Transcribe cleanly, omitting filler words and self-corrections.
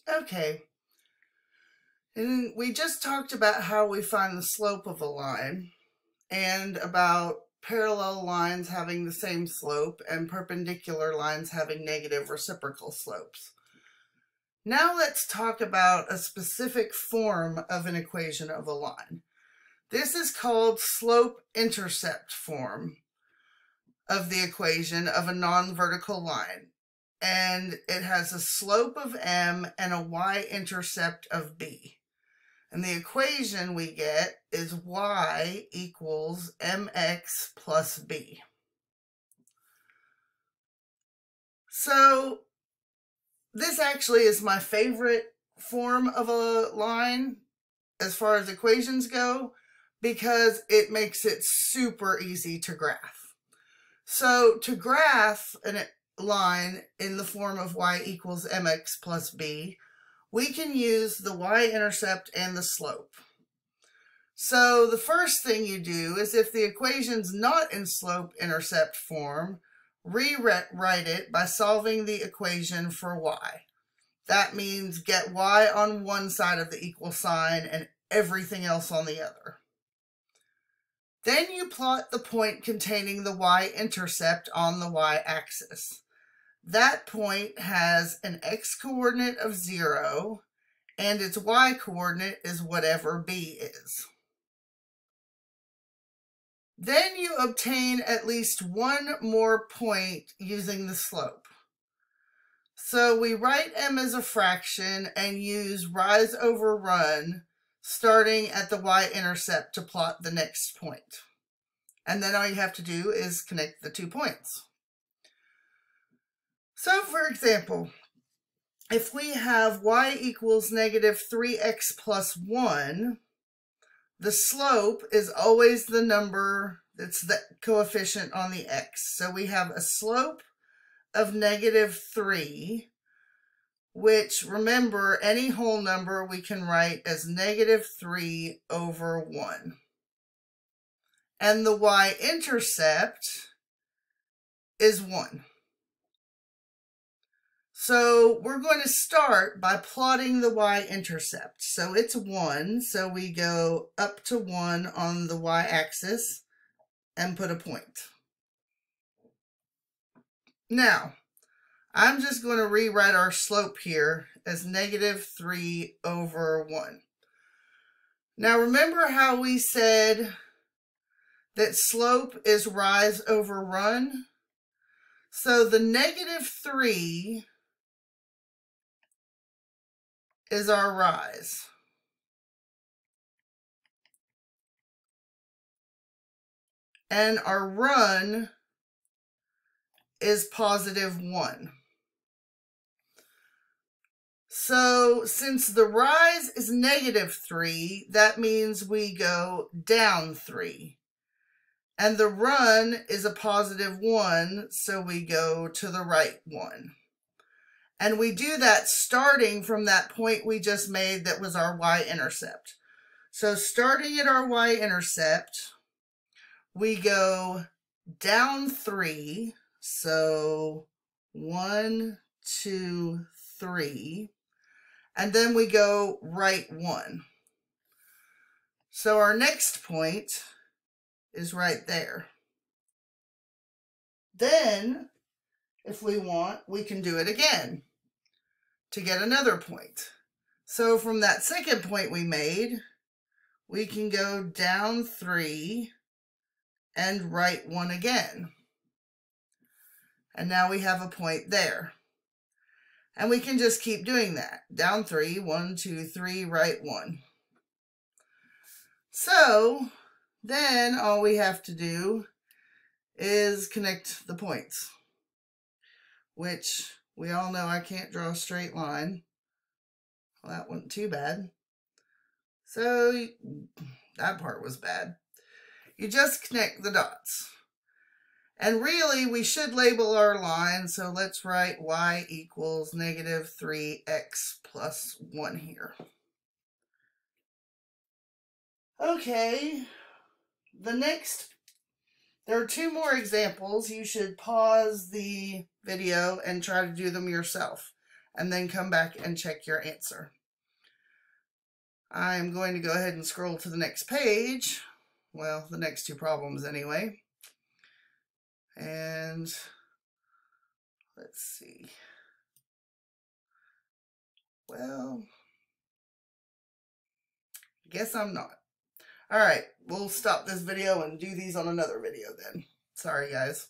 Okay, and we just talked about how we find the slope of a line and about parallel lines having the same slope and perpendicular lines having negative reciprocal slopes. Now let's talk about a specific form of an equation of a line. This is called slope-intercept form of the equation of a non-vertical line. And it has a slope of m and a y-intercept of b. And the equation we get is y equals mx plus b. So this actually is my favorite form of a line as far as equations go, because it makes it super easy to graph. So to graph a line in the form of y equals mx plus b, we can use the y-intercept and the slope. So the first thing you do is, if the equation's not in slope-intercept form, rewrite it by solving the equation for y. That means get y on one side of the equal sign and everything else on the other. Then you plot the point containing the y-intercept on the y-axis. That point has an x-coordinate of 0, and its y-coordinate is whatever b is. Then you obtain at least one more point using the slope. So we write m as a fraction and use rise over run, starting at the y-intercept to plot the next point. And then all you have to do is connect the 2 points. So for example, if we have y equals negative 3x plus 1, the slope is always the number that's the coefficient on the x. So we have a slope of negative 3, which, remember, any whole number we can write as negative 3 over 1. And the y-intercept is 1. So we're going to start by plotting the y-intercept. So it's 1, so we go up to 1 on the y-axis and put a point. Now, I'm just going to rewrite our slope here as negative 3 over 1. Now remember how we said that slope is rise over run? So the negative 3 is our rise. And our run is positive 1. So since the rise is negative 3, that means we go down 3. And the run is a positive 1, so we go to the right 1. And we do that starting from that point we just made that was our y-intercept. So starting at our y-intercept, we go down 3. So 1, 2, 3. And then we go right 1. So our next point is right there. Then, if we want, we can do it again to get another point. So from that second point we made, we can go down 3 and right 1 again. And now we have a point there. And we can just keep doing that. Down 3, 1, 2, 3, right 1. So then all we have to do is connect the points, which we all know I can't draw a straight line. Well, that wasn't too bad. So that part was bad. You just connect the dots. And really, we should label our line, so let's write y equals negative 3x plus 1 here. Okay, there are 2 more examples. You should pause the video and try to do them yourself. and then come back and check your answer. I'm going to go ahead and scroll to the next page. Well, the next two problems anyway. And let's see. Well, I guess I'm not. All right, we'll stop this video and do these on another video then. Sorry, guys.